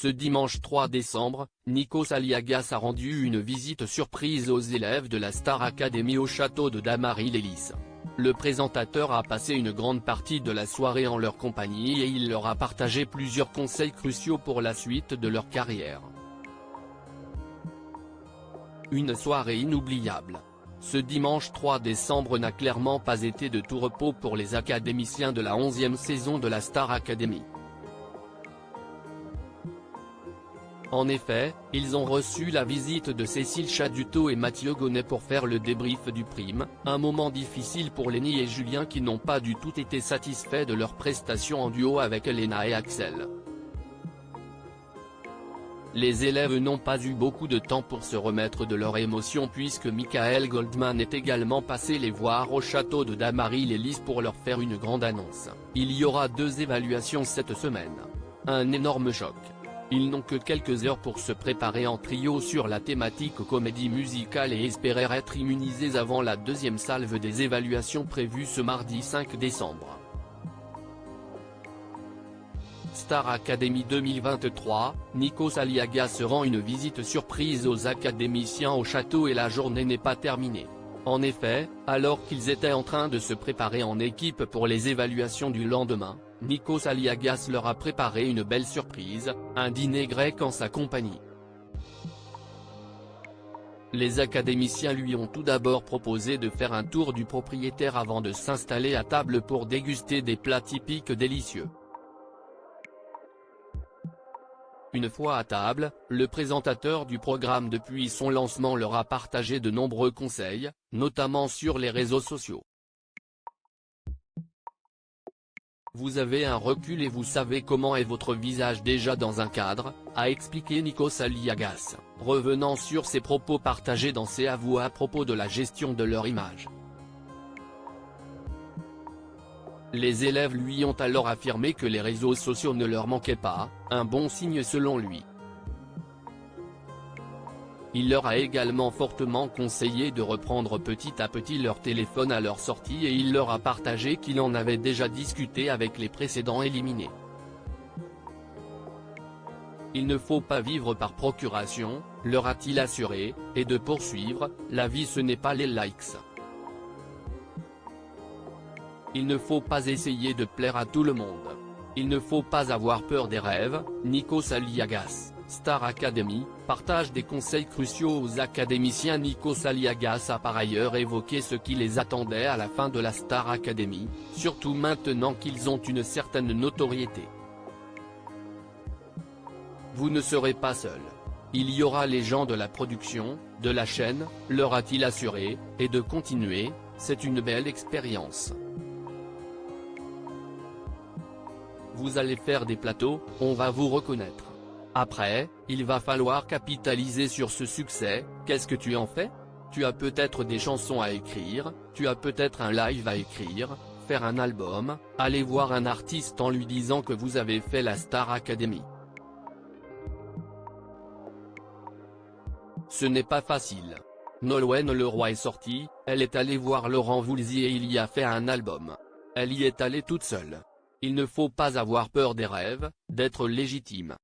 Ce dimanche 3 décembre, Nikos Aliagas a rendu une visite surprise aux élèves de la Star Academy au château de Damaris-les-Lys. Le présentateur a passé une grande partie de la soirée en leur compagnie et il leur a partagé plusieurs conseils cruciaux pour la suite de leur carrière. Une soirée inoubliable. Ce dimanche 3 décembre n'a clairement pas été de tout repos pour les académiciens de la 11e saison de la Star Academy. En effet, ils ont reçu la visite de Cécile Chaduto et Mathieu Gonnet pour faire le débrief du prime, un moment difficile pour Lenny et Julien qui n'ont pas du tout été satisfaits de leur prestation en duo avec Elena et Axel. Les élèves n'ont pas eu beaucoup de temps pour se remettre de leur émotion puisque Michael Goldman est également passé les voir au château de Damaris-les-Lys pour leur faire une grande annonce. Il y aura 2 évaluations cette semaine. Un énorme choc. Ils n'ont que quelques heures pour se préparer en trio sur la thématique comédie musicale et espérer être immunisés avant la 2e salve des évaluations prévues ce mardi 5 décembre. Star Academy 2023, Nikos Aliagas rend une visite surprise aux académiciens au château et la journée n'est pas terminée. En effet, alors qu'ils étaient en train de se préparer en équipe pour les évaluations du lendemain, Nikos Aliagas leur a préparé une belle surprise, un dîner grec en sa compagnie. Les académiciens lui ont tout d'abord proposé de faire un tour du propriétaire avant de s'installer à table pour déguster des plats typiques délicieux. Une fois à table, le présentateur du programme depuis son lancement leur a partagé de nombreux conseils, notamment sur les réseaux sociaux. Vous avez un recul et vous savez comment est votre visage déjà dans un cadre, a expliqué Nikos Aliagas, revenant sur ses propos partagés dans ses aveux à propos de la gestion de leur image. Les élèves lui ont alors affirmé que les réseaux sociaux ne leur manquaient pas, un bon signe selon lui. Il leur a également fortement conseillé de reprendre petit à petit leur téléphone à leur sortie et il leur a partagé qu'il en avait déjà discuté avec les précédents éliminés. Il ne faut pas vivre par procuration, leur a-t-il assuré, et de poursuivre, la vie ce n'est pas les likes. Il ne faut pas essayer de plaire à tout le monde. Il ne faut pas avoir peur des rêves. Nikos Aliagas, Star Academy, partage des conseils cruciaux aux académiciens. Nikos Aliagas a par ailleurs évoqué ce qui les attendait à la fin de la Star Academy, surtout maintenant qu'ils ont une certaine notoriété. Vous ne serez pas seul. Il y aura les gens de la production, de la chaîne, leur a-t-il assuré, et de continuer, c'est une belle expérience. Vous allez faire des plateaux, on va vous reconnaître. Après, il va falloir capitaliser sur ce succès. Qu'est-ce que tu en fais? Tu as peut-être des chansons à écrire, tu as peut-être un live à écrire, faire un album, aller voir un artiste en lui disant que vous avez fait la Star Academy. Ce n'est pas facile. Nolwenn Leroy est sortie, elle est allée voir Laurent Voulzy et il y a fait un album. Elle y est allée toute seule. Il ne faut pas avoir peur des rêves, d'être légitime.